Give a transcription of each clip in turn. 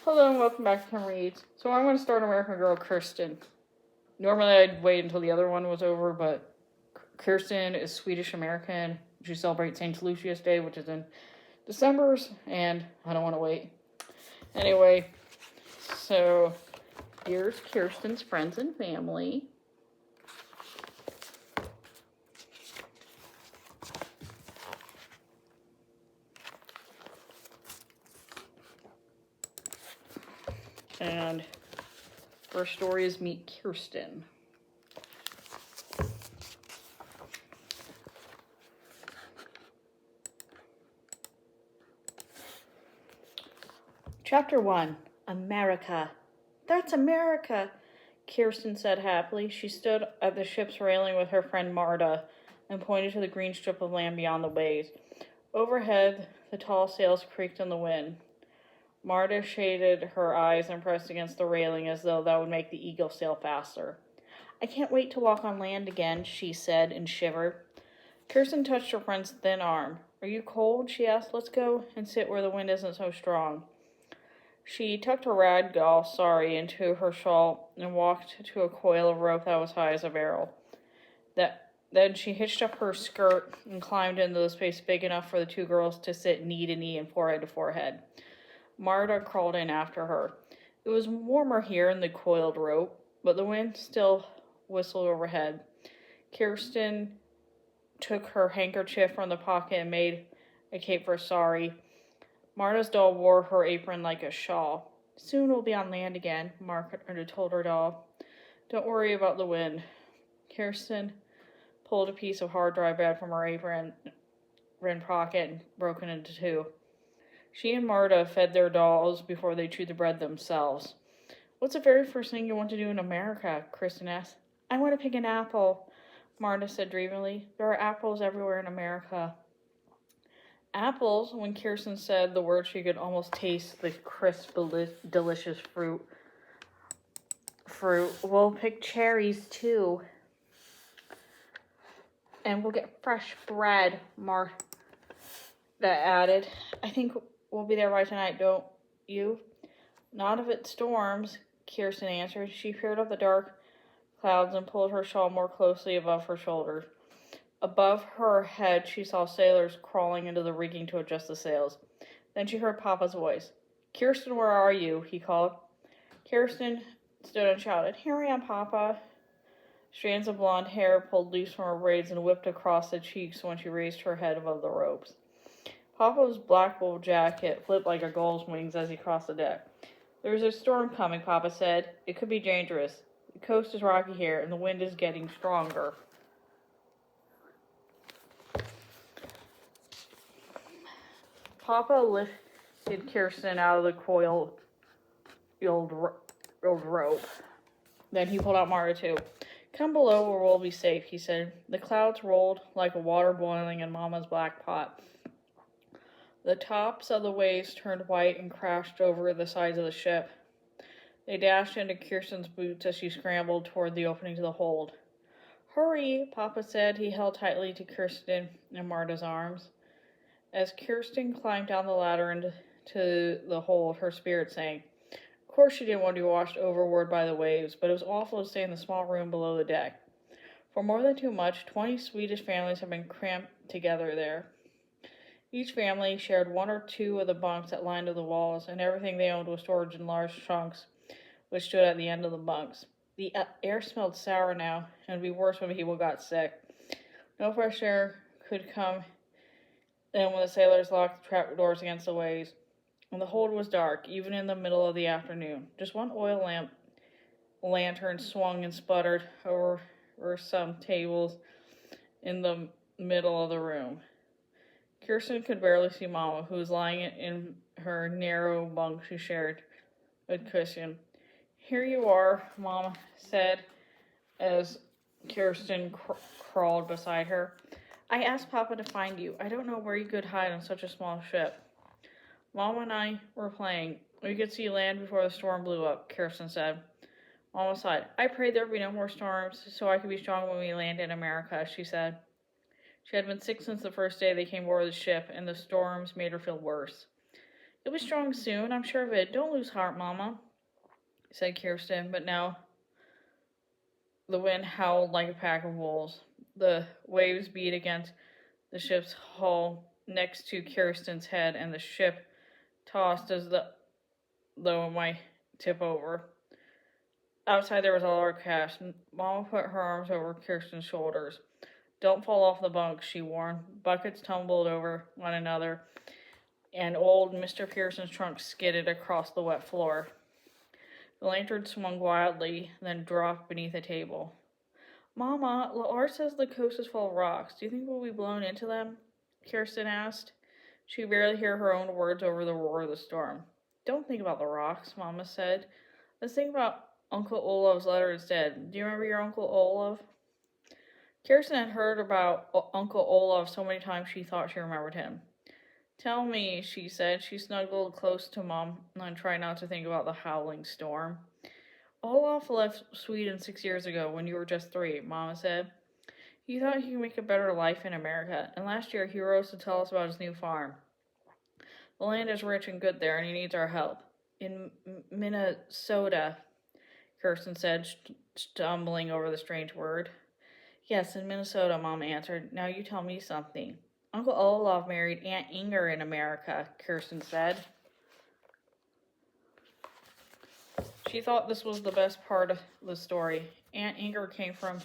Hello and welcome back to Kim Reads. So I'm going to start American Girl Kirsten. Normally I'd wait until the other one was over, but Kirsten is Swedish American. She celebrates St. Lucia's Day, which is in December, and I don't want to wait. Anyway, so here's Kirsten's friends and family. And first story is Meet Kirsten. Chapter 1. America. That's America, Kirsten said happily. She stood at the ship's railing with her friend Marta and pointed to the green strip of land beyond the waves. Overhead, the tall sails creaked in the wind. Marta shaded her eyes and pressed against the railing as though that would make the eagle sail faster. I can't wait to walk on land again, she said and shivered. Kirsten touched her friend's thin arm. Are you cold? She asked. Let's go and sit where the wind isn't so strong. She tucked her ragdoll sari into her shawl and walked to a coil of rope that was high as a barrel. Then she hitched up her skirt and climbed into the space big enough for the two girls to sit knee to knee and forehead to forehead. Marta crawled in after her. It was warmer here in the coiled rope, but the wind still whistled overhead. Kirsten took her handkerchief from the pocket and made a cape for sari. Marta's doll wore her apron like a shawl. Soon we'll be on land again, Marta told her doll. Don't worry about the wind. Kirsten pulled a piece of hard dry bread from her apron pocket and broke it into two. She and Marta fed their dolls before they chewed the bread themselves. What's the very first thing you want to do in America? Kirsten asked. I want to pick an apple, Marta said dreamily. There are apples everywhere in America. Apples, when Kirsten said the word, she could almost taste the crisp, delicious fruit. We'll pick cherries, too. And we'll get fresh bread, Marta added. I think we'll be there by tonight, don't you? Not if it storms, Kirsten answered. She peered up the dark clouds and pulled her shawl more closely above her shoulders. Above her head, she saw sailors crawling into the rigging to adjust the sails. Then she heard Papa's voice. Kirsten, where are you? He called. Kirsten stood and shouted, Here I am, Papa. Strands of blonde hair pulled loose from her braids and whipped across the cheeks when she raised her head above the ropes. Papa's black wool jacket flipped like a gull's wings as he crossed the deck. There's a storm coming, Papa said. It could be dangerous. The coast is rocky here, and the wind is getting stronger. Papa lifted Kirsten out of the coiled rope. Then he pulled out Marta too. Come below where we'll be safe, he said. The clouds rolled like water boiling in Mama's black pot. The tops of the waves turned white and crashed over the sides of the ship. They dashed into Kirsten's boots as she scrambled toward the opening to the hold. Hurry, Papa said. He held tightly to Kirsten and Marta's arms. As Kirsten climbed down the ladder into the hold, her spirit sank. Of course she didn't want to be washed overboard by the waves, but it was awful to stay in the small room below the deck. For more than 2 months, 20 Swedish families had been cramped together there. Each family shared 1 or 2 of the bunks that lined the walls, and everything they owned was stored in large trunks, which stood at the end of the bunks. The air smelled sour now, and it would be worse when people got sick. No fresh air could come in when the sailors locked the trap doors against the waves, and the hold was dark, even in the middle of the afternoon. Just one oil lantern swung and sputtered over some tables in the middle of the room. Kirsten could barely see Mama, who was lying in her narrow bunk she shared with Kirsten. Here you are, Mama said as Kirsten crawled beside her. I asked Papa to find you. I don't know where you could hide on such a small ship. Mama and I were playing. We could see land before the storm blew up, Kirsten said. Mama sighed. I prayed there would be no more storms so I could be strong when we land in America, she said. She had been sick since the first day they came aboard the ship, and the storms made her feel worse. It'll be strong soon, I'm sure of it. Don't lose heart, Mama, said Kirsten, but now the wind howled like a pack of wolves. The waves beat against the ship's hull next to Kirsten's head, and the ship tossed as though it might tip over. Outside there was a large crash. Mama put her arms over Kirsten's shoulders. Don't fall off the bunk, she warned. Buckets tumbled over one another, and old Mr. Pearson's trunk skidded across the wet floor. The lantern swung wildly, then dropped beneath a table. Mama, Lars says the coast is full of rocks. Do you think we'll be blown into them? Kirsten asked. She could barely hear her own words over the roar of the storm. Don't think about the rocks, Mama said. Let's think about Uncle Olaf's letter instead. Do you remember your Uncle Olaf? Kirsten had heard about Uncle Olaf so many times she thought she remembered him. Tell me, she said. She snuggled close to Mom and tried not to think about the howling storm. Olaf left Sweden 6 years ago when you were just 3, Mama said. He thought he could make a better life in America, and last year he rose to tell us about his new farm. The land is rich and good there, and he needs our help. In Minnesota, Kirsten said, stumbling over the strange word. Yes, in Minnesota, Mom answered. Now you tell me something. Uncle Olaf married Aunt Inger in America, Kirsten said. She thought this was the best part of the story. Aunt Inger came from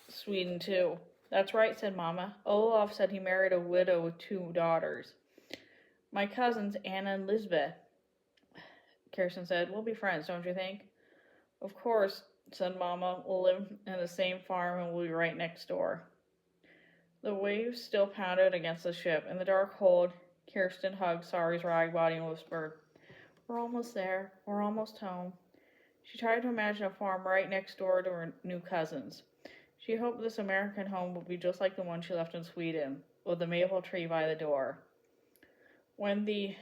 Sweden, too. That's right, said Mama. Olaf said he married a widow with 2 daughters. My cousins, Anna and Lisbeth, Kirsten said. We'll be friends, don't you think? Of course, said Mama. We'll live in the same farm and we'll be right next door. The waves still pounded against the ship. In the dark hold, Kirsten hugged Sari's rag body and whispered, We're almost there. We're almost home. She tried to imagine a farm right next door to her new cousins. She hoped this American home would be just like the one she left in Sweden, with the maple tree by the door. When the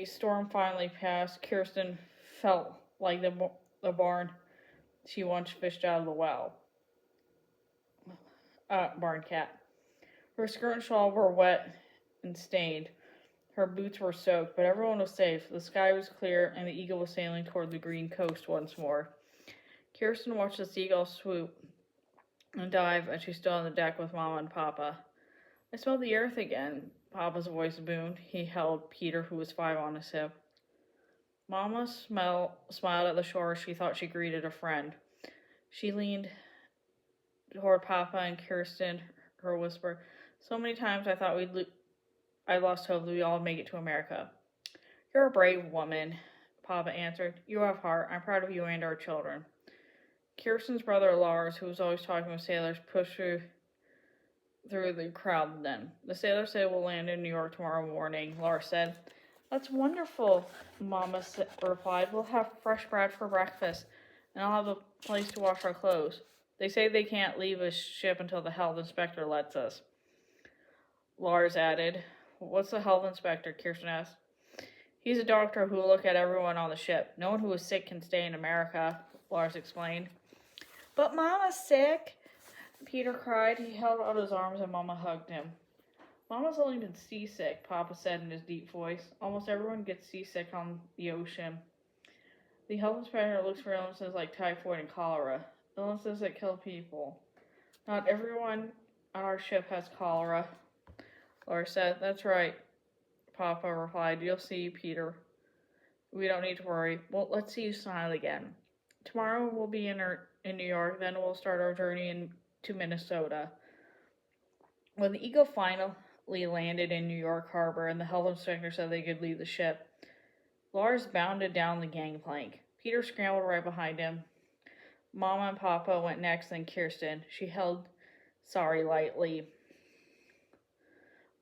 storm finally passed, Kirsten felt like the barn she once fished out of the well. Barn cat. Her skirt and shawl were wet and stained. Her boots were soaked, but everyone was safe. The sky was clear, and the eagle was sailing toward the green coast once more. Kirsten watched the seagull swoop and dive as she stood on the deck with Mama and Papa. I smell the earth again, Papa's voice boomed. He held Peter, who was 5, on his hip. Mama smiled at the shore as she thought she greeted a friend. She leaned toward Papa and Kirsten, her whisper. So many times I thought I lost hope that we'd all make it to America. You're a brave woman, Papa answered. You have heart. I'm proud of you and our children. Kirsten's brother Lars, who was always talking with sailors, pushed through the crowd then. The sailor said we'll land in New York tomorrow morning, Lars said. That's wonderful, Mama replied. We'll have fresh bread for breakfast, and I'll have a place to wash our clothes. They say they can't leave a ship until the health inspector lets us. Lars added. What's the health inspector? Kirsten asked. He's a doctor who will look at everyone on the ship. No one who is sick can stay in America, Lars explained. But Mama's sick, Peter cried. He held out his arms and Mama hugged him. Mama's only been seasick, Papa said in his deep voice. Almost everyone gets seasick on the ocean. The health inspector looks for illnesses like typhoid and cholera, illnesses that kill people. Not everyone on our ship has cholera, Lars said. That's right, Papa replied. You'll see, Peter. We don't need to worry. Well, let's see you smile again. Tomorrow we'll be in New York, then we'll start our journey to Minnesota. When the Eagle finally landed in New York Harbor and the health inspector said they could leave the ship, Lars bounded down the gangplank. Peter scrambled right behind him. Mama and Papa went next, then Kirsten. She held Sari lightly.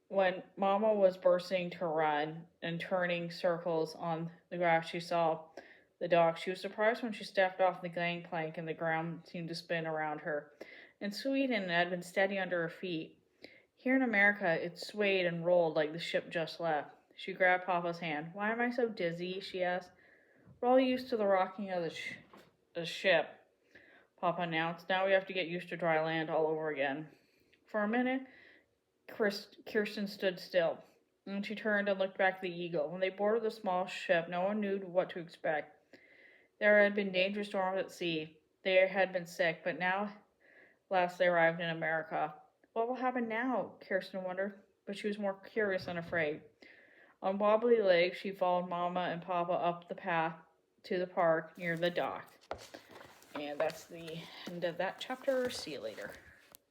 When Mama was bursting to run and turning circles on the grass, she saw the dock. She was surprised when she stepped off the gangplank and the ground seemed to spin around her. In Sweden, it had been steady under her feet. Here in America, it swayed and rolled like the ship just left. She grabbed Papa's hand. Why am I so dizzy? She asked. We're all used to the rocking of the ship, Papa announced. Now we have to get used to dry land all over again. For a minute, Kirsten stood still. And she turned and looked back at the Eagle. When they boarded the small ship, no one knew what to expect. There had been dangerous storms at sea. They had been sick, but now last they arrived in America. What will happen now? Kirsten wondered, but she was more curious than afraid. On wobbly legs, she followed Mama and Papa up the path to the park near the dock. And that's the end of that chapter. See you later.